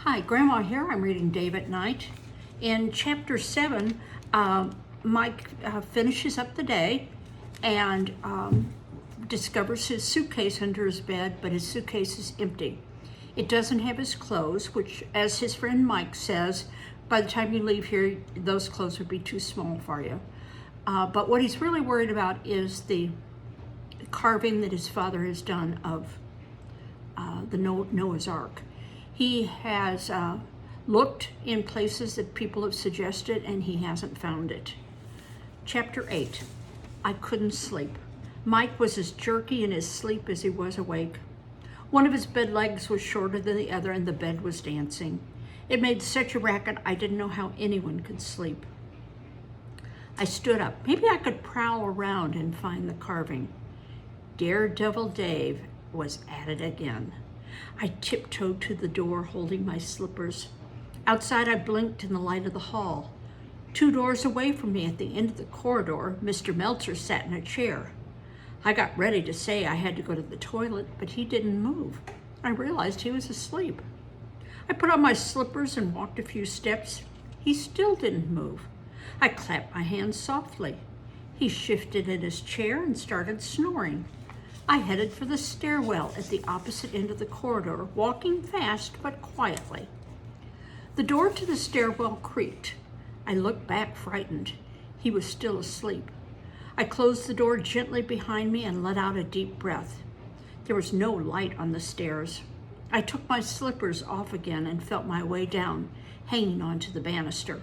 Hi, Grandma here. I'm reading Dave at Night. In chapter 7, Mike finishes up the day and discovers his suitcase under his bed, but his suitcase is empty. It doesn't have his clothes, which, as his friend Mike says, by the time you leave here, those clothes would be too small for you. But what he's really worried about is the carving that his father has done of the Noah's Ark. He has looked in places that people have suggested, and he hasn't found it. Chapter 8, I couldn't sleep. Mike was as jerky in his sleep as he was awake. One of his bed legs was shorter than the other, and the bed was dancing. It made such a racket, I didn't know how anyone could sleep. I stood up. Maybe I could prowl around and find the carving. Daredevil Dave was at it again. I tiptoed to the door, holding my slippers. Outside, I blinked in the light of the hall. 2 doors away from me, at the end of the corridor, Mr. Meltzer sat in a chair. I got ready to say I had to go to the toilet, but he didn't move. I realized he was asleep. I put on my slippers and walked a few steps. He still didn't move. I clapped my hands softly. He shifted in his chair and started snoring. I headed for the stairwell at the opposite end of the corridor, walking fast but quietly. The door to the stairwell creaked. I looked back, frightened. He was still asleep. I closed the door gently behind me and let out a deep breath. There was no light on the stairs. I took my slippers off again and felt my way down, hanging onto the banister.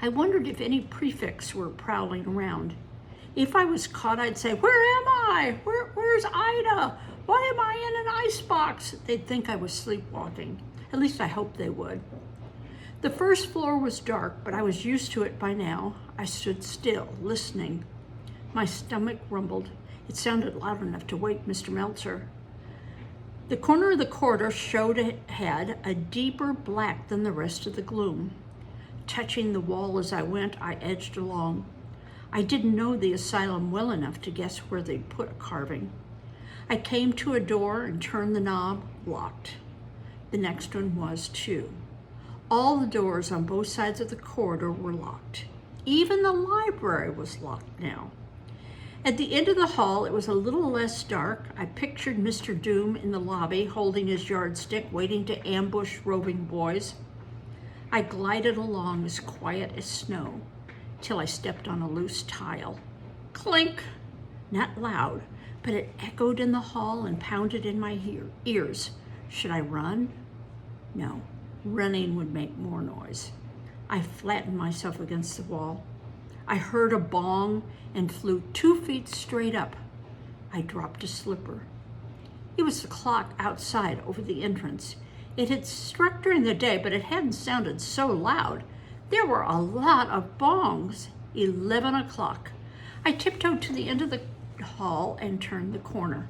I wondered if any prefects were prowling around. If I was caught, I'd say, "Where am I? Where's Ida? Why am I in an icebox?" They'd think I was sleepwalking. At least I hoped they would. The first floor was dark, but I was used to it by now. I stood still, listening. My stomach rumbled. It sounded loud enough to wake Mr. Meltzer. The corner of the corridor showed ahead a deeper black than the rest of the gloom. Touching the wall as I went, I edged along. I didn't know the asylum well enough to guess where they'd put a carving. I came to a door and turned the knob, locked. The next one was too. All the doors on both sides of the corridor were locked. Even the library was locked now. At the end of the hall, it was a little less dark. I pictured Mr. Doom in the lobby, holding his yardstick, waiting to ambush roving boys. I glided along as quiet as snow, till I stepped on a loose tile. Clink! Not loud, but it echoed in the hall and pounded in my ears. Should I run? No, running would make more noise. I flattened myself against the wall. I heard a bong and flew 2 feet straight up. I dropped a slipper. It was the clock outside over the entrance. It had struck during the day, but it hadn't sounded so loud. There were a lot of bongs. 11 o'clock. I tiptoed to the end of the hall and turned the corner.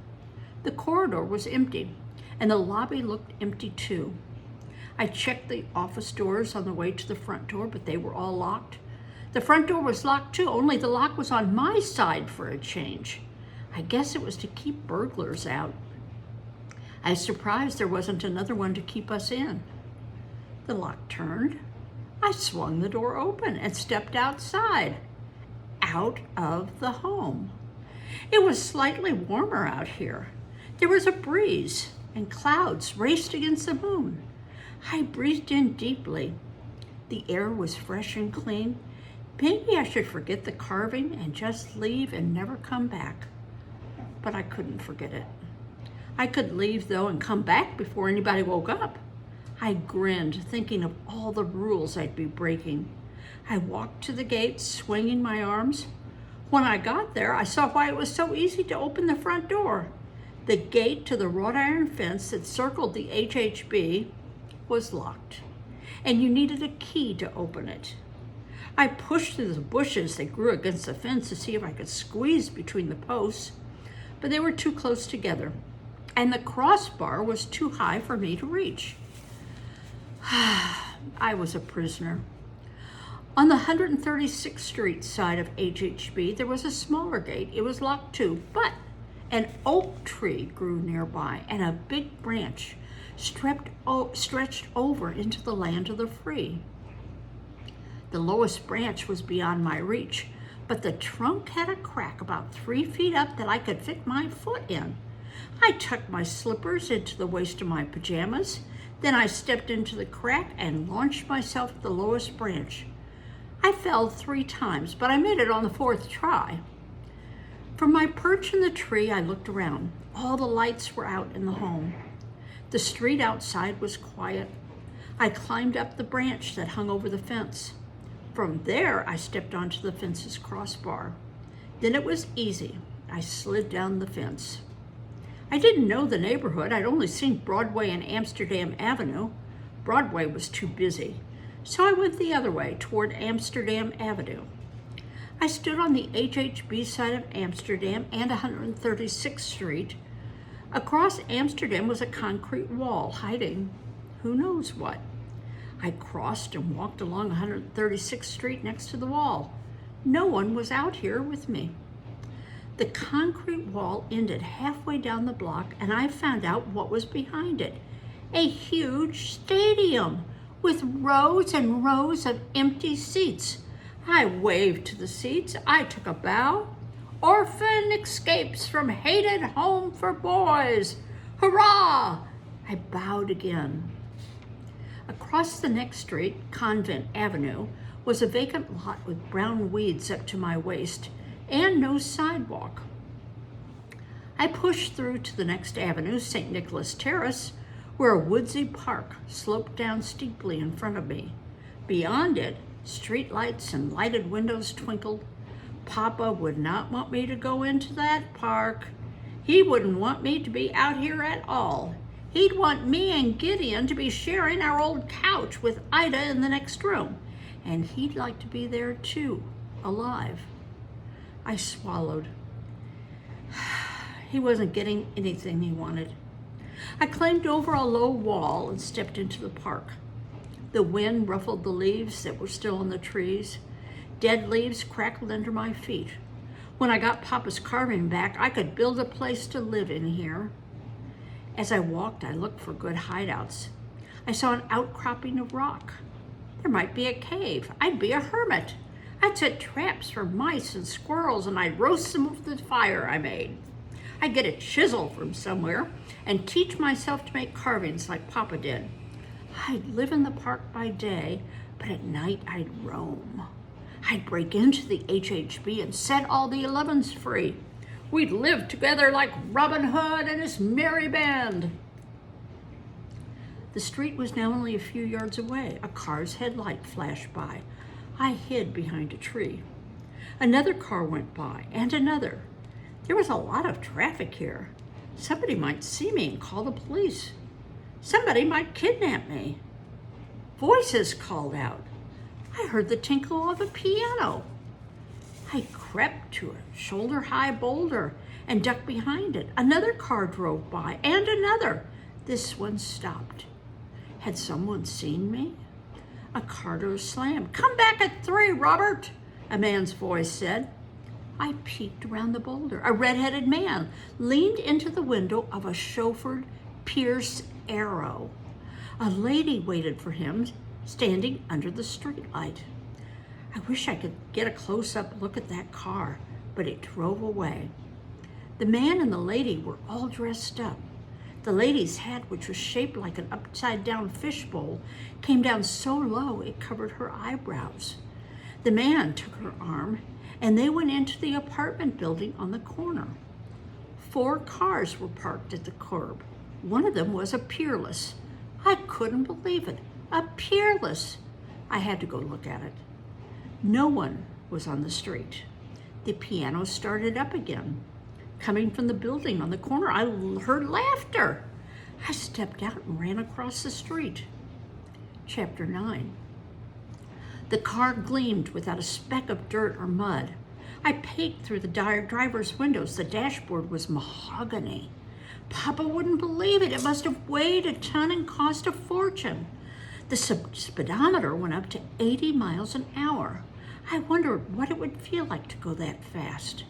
The corridor was empty, and the lobby looked empty too. I checked the office doors on the way to the front door, but they were all locked. The front door was locked too, only the lock was on my side for a change. I guess it was to keep burglars out. I was surprised there wasn't another one to keep us in. The lock turned. I swung the door open and stepped outside, out of the home. It was slightly warmer out here. There was a breeze, and clouds raced against the moon. I breathed in deeply. The air was fresh and clean. Maybe I should forget the carving and just leave and never come back. But I couldn't forget it. I could leave, though, and come back before anybody woke up. I grinned, thinking of all the rules I'd be breaking. I walked to the gate, swinging my arms. When I got there, I saw why it was so easy to open the front door. The gate to the wrought iron fence that circled the HHB was locked, and you needed a key to open it. I pushed through the bushes that grew against the fence to see if I could squeeze between the posts, but they were too close together, and the crossbar was too high for me to reach. I was a prisoner. On the 136th Street side of HHB, there was a smaller gate. It was locked too, but an oak tree grew nearby, and a big branch stretched over into the land of the free. The lowest branch was beyond my reach, but the trunk had a crack about 3 feet up that I could fit my foot in. I tucked my slippers into the waist of my pajamas. Then I stepped into the crack and launched myself at the lowest branch. I fell 3 times, but I made it on the 4th try. From my perch in the tree, I looked around. All the lights were out in the home. The street outside was quiet. I climbed up the branch that hung over the fence. From there, I stepped onto the fence's crossbar. Then it was easy. I slid down the fence. I didn't know the neighborhood. I'd only seen Broadway and Amsterdam Avenue. Broadway was too busy, so I went the other way toward Amsterdam Avenue. I stood on the HHB side of Amsterdam and 136th Street. Across Amsterdam was a concrete wall hiding who knows what. I crossed and walked along 136th Street next to the wall. No one was out here with me. The concrete wall ended halfway down the block, and I found out what was behind it. A huge stadium with rows and rows of empty seats. I waved to the seats. I took a bow. Orphan escapes from hated home for boys. Hurrah! I bowed again. Across the next street, Convent Avenue, was a vacant lot with brown weeds up to my waist and no sidewalk. I pushed through to the next avenue, St. Nicholas Terrace, where a woodsy park sloped down steeply in front of me. Beyond it, street lights and lighted windows twinkled. Papa would not want me to go into that park. He wouldn't want me to be out here at all. He'd want me and Gideon to be sharing our old couch with Ida in the next room, and he'd like to be there too, alive. I swallowed. He wasn't getting anything he wanted. I climbed over a low wall and stepped into the park. The wind ruffled the leaves that were still in the trees. Dead leaves crackled under my feet. When I got Papa's carving back, I could build a place to live in here. As I walked, I looked for good hideouts. I saw an outcropping of rock. There might be a cave. I'd be a hermit. I'd set traps for mice and squirrels, and I'd roast them over the fire I made. I'd get a chisel from somewhere and teach myself to make carvings like Papa did. I'd live in the park by day, but at night I'd roam. I'd break into the HHB and set all the 11s free. We'd live together like Robin Hood and his merry band. The street was now only a few yards away. A car's headlight flashed by. I hid behind a tree. Another car went by, and another. There was a lot of traffic here. Somebody might see me and call the police. Somebody might kidnap me. Voices called out. I heard the tinkle of a piano. I crept to a shoulder-high boulder and ducked behind it. Another car drove by, and another. This one stopped. Had someone seen me? A car door slammed. "Come back at 3, Robert," a man's voice said. I peeked around the boulder. A red-headed man leaned into the window of a chauffeured Pierce Arrow. A lady waited for him, standing under the streetlight. I wish I could get a close-up look at that car, but it drove away. The man and the lady were all dressed up. The lady's hat, which was shaped like an upside-down fishbowl, came down so low it covered her eyebrows. The man took her arm, and they went into the apartment building on the corner. 4 cars were parked at the curb. One of them was a Peerless. I couldn't believe it. A Peerless. I had to go look at it. No one was on the street. The piano started up again. Coming from the building on the corner, I heard laughter. I stepped out and ran across the street. Chapter 9. The car gleamed without a speck of dirt or mud. I peeked through the driver's windows. The dashboard was mahogany. Papa wouldn't believe it. It must have weighed a ton and cost a fortune. The speedometer went up to 80 miles an hour. I wondered what it would feel like to go that fast.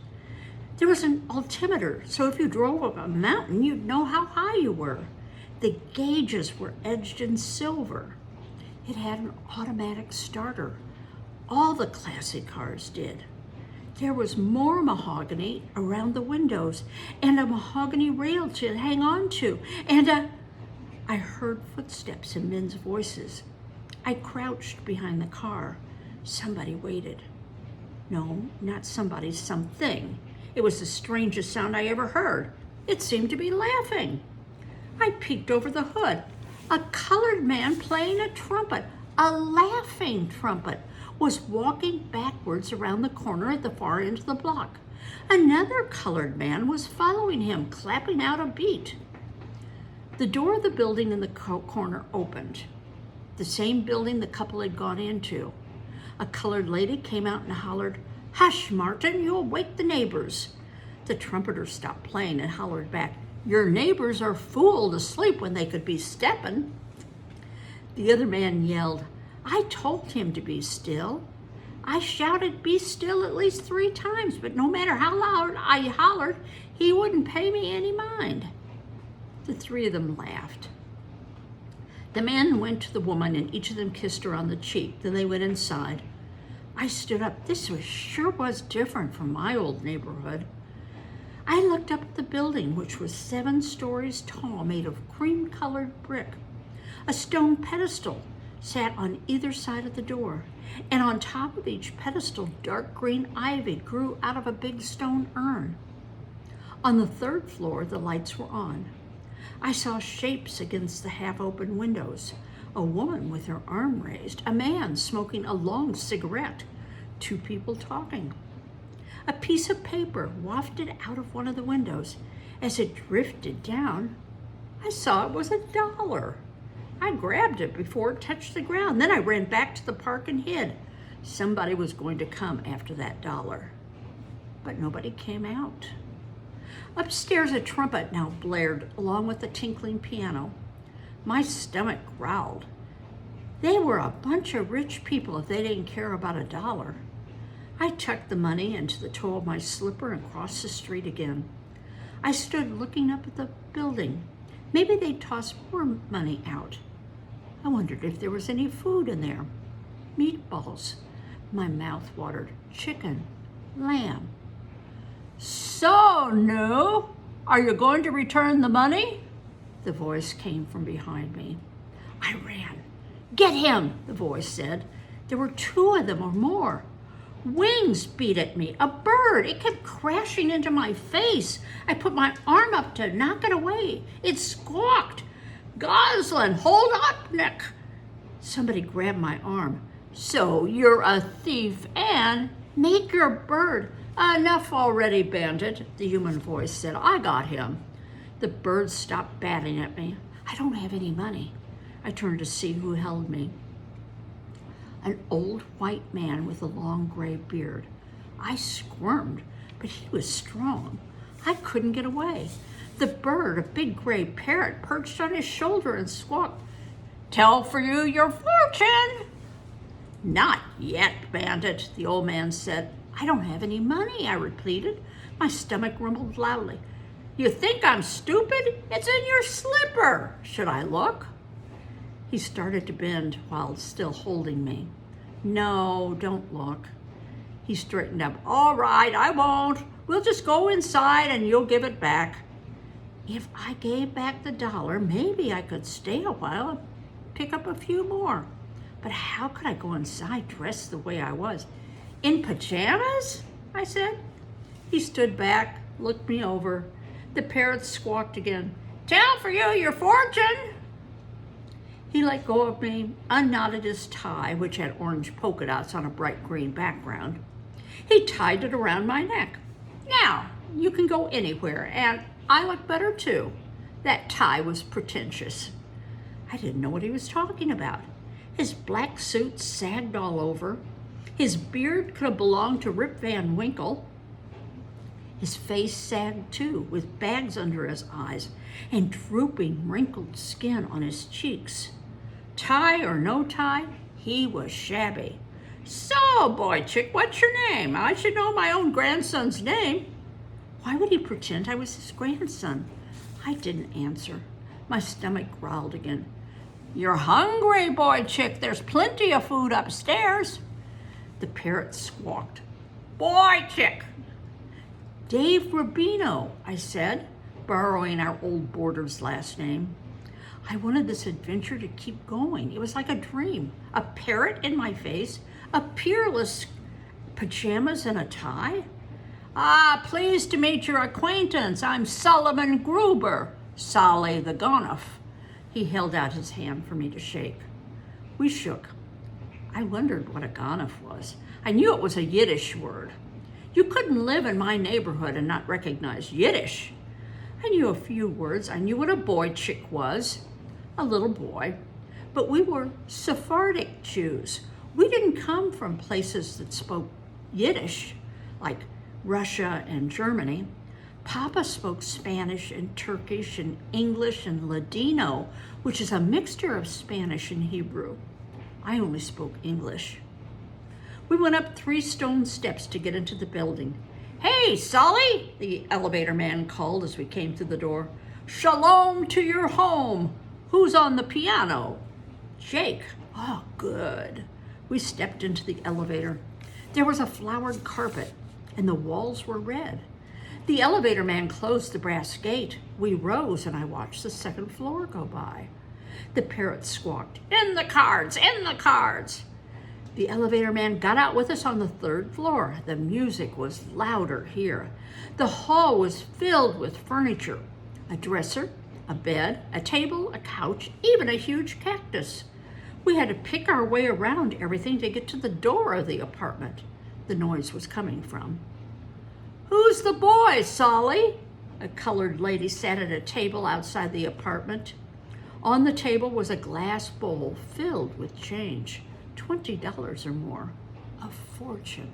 There was an altimeter, so if you drove up a mountain, you'd know how high you were. The gauges were edged in silver. It had an automatic starter. All the classic cars did. There was more mahogany around the windows and a mahogany rail to hang on to. I heard footsteps and men's voices. I crouched behind the car. Somebody waited. No, not somebody, something. It was the strangest sound I ever heard. It seemed to be laughing. I peeked over the hood. A colored man playing a trumpet, a laughing trumpet, was walking backwards around the corner at the far end of the block. Another colored man was following him, clapping out a beat. The door of the building in the corner opened. The same building the couple had gone into. A colored lady came out and hollered, "Hush, Martin, you'll wake the neighbors." The trumpeter stopped playing and hollered back, "Your neighbors are fooled asleep when they could be steppin'." The other man yelled, "I told him to be still. I shouted, 'Be still,' at least 3 times, but no matter how loud I hollered, he wouldn't pay me any mind." The 3 of them laughed. The man went to the woman and each of them kissed her on the cheek. Then they went inside. I stood up. This sure was different from my old neighborhood. I looked up at the building, which was 7 stories tall, made of cream-colored brick. A stone pedestal sat on either side of the door, and on top of each pedestal, dark green ivy grew out of a big stone urn. On the 3rd floor, the lights were on. I saw shapes against the half-open windows. A woman with her arm raised, a man smoking a long cigarette, 2 people talking. A piece of paper wafted out of one of the windows. As it drifted down, I saw it was $1. I grabbed it before it touched the ground. Then I ran back to the park and hid. Somebody was going to come after that $1. But nobody came out. Upstairs, a trumpet now blared along with the tinkling piano. My stomach growled. They were a bunch of rich people if they didn't care about $1. I tucked the money into the toe of my slipper and crossed the street again. I stood looking up at the building. Maybe they'd toss more money out. I wondered if there was any food in there. Meatballs. My mouth watered. Chicken. Lamb. "So, no, are you going to return the money?" The voice came from behind me. I ran. "Get him," the voice said. There were 2 of them or more. Wings beat at me, a bird. It kept crashing into my face. I put my arm up to knock it away. It squawked, "Goslin, hold up, Nick." Somebody grabbed my arm. "So you're a thief and make your bird." "Enough already, bandit," the human voice said. "I got him." The bird stopped batting at me. "I don't have any money." I turned to see who held me. An old white man with a long gray beard. I squirmed, but he was strong. I couldn't get away. The bird, a big gray parrot, perched on his shoulder and squawked, "Tell for you your fortune." "Not yet, bandit," the old man said. "I don't have any money," I repeated. My stomach rumbled loudly. "You think I'm stupid? It's in your slipper. Should I look?" He started to bend while still holding me. "No, don't look." He straightened up. "All right, I won't. We'll just go inside and you'll give it back." If I gave back the $1, maybe I could stay a while and pick up a few more. But how could I go inside dressed the way I was? "In pajamas?" I said. He stood back, looked me over. The parrot squawked again. "Tell for you your fortune." He let go of me, unknotted his tie, which had orange polka dots on a bright green background. He tied it around my neck. "Now, you can go anywhere, and I look better too." That tie was pretentious. I didn't know what he was talking about. His black suit sagged all over. His beard could have belonged to Rip Van Winkle. His face sagged too, with bags under his eyes and drooping, wrinkled skin on his cheeks. Tie or no tie, he was shabby. "So, boy chick, what's your name? I should know my own grandson's name." Why would he pretend I was his grandson? I didn't answer. My stomach growled again. You're hungry, boy chick. There's plenty of food upstairs. The parrot squawked. Boy chick. Dave Rubino, I said, borrowing our old boarder's last name. I wanted this adventure to keep going. It was like a dream. A parrot in my face, a Peerless pajamas and a tie. Ah, pleased to meet your acquaintance. I'm Solomon Gruber, Solly the Gonoff. He held out his hand for me to shake. We shook. I wondered what a gonoff was. I knew it was a Yiddish word. You couldn't live in my neighborhood and not recognize Yiddish. I knew a few words. I knew what a boy chick was, a little boy. But we were Sephardic Jews. We didn't come from places that spoke Yiddish, like Russia and Germany. Papa spoke Spanish and Turkish and English and Ladino, which is a mixture of Spanish and Hebrew. I only spoke English. We went up 3 stone steps to get into the building. Hey, Solly, the elevator man called as we came through the door. Shalom to your home. Who's on the piano? Jake. Oh, good. We stepped into the elevator. There was a flowered carpet, and the walls were red. The elevator man closed the brass gate. We rose, and I watched the 2nd floor go by. The parrot squawked, in the cards, in the cards. The elevator man got out with us on the 3rd floor. The music was louder here. The hall was filled with furniture, a dresser, a bed, a table, a couch, even a huge cactus. We had to pick our way around everything to get to the door of the apartment the noise was coming from. Who's the boy, Solly? A colored lady sat at a table outside the apartment. On the table was a glass bowl filled with change, $20 or more, a fortune.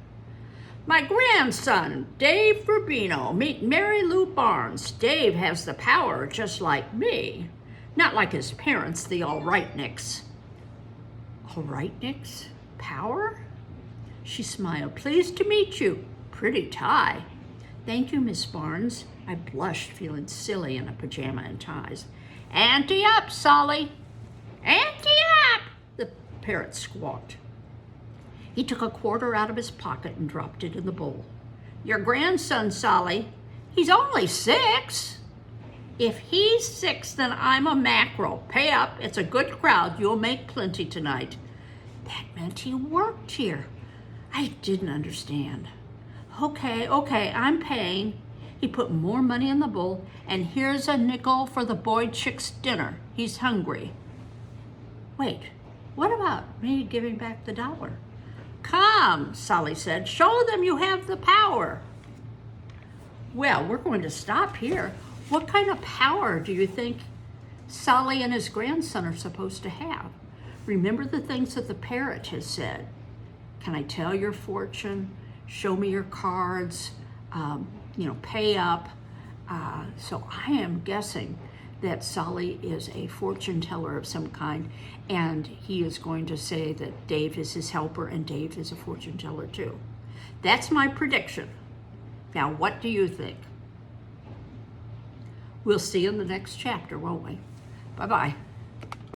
My grandson, Dave Rubino. Meet Mary Lou Barnes. Dave has the power just like me. Not like his parents, the all-rightniks. All-rightniks? Power? She smiled. Pleased to meet you. Pretty tie. Thank you, Miss Barnes. I blushed, feeling silly in a pajama and ties. Ante up, Solly. Ante up, the parrot squawked. He took a quarter out of his pocket and dropped it in the bowl. Your grandson, Solly, he's only 6. If he's 6, then I'm a mackerel. Pay up. It's a good crowd. You'll make plenty tonight. That meant he worked here. I didn't understand. Okay, I'm paying. He put more money in the bowl, and here's a nickel for the boy chick's dinner. He's hungry. Wait, what about me giving back the $1? Come, Solly said, show them you have the power. Well, we're going to stop here. What kind of power do you think Solly and his grandson are supposed to have? Remember the things that the parrot has said. Can I tell your fortune? Show me your cards, pay up. So I am guessing that Solly is a fortune teller of some kind, and he is going to say that Dave is his helper and Dave is a fortune teller too. That's my prediction. Now, what do you think? We'll see you in the next chapter, won't we? Bye-bye.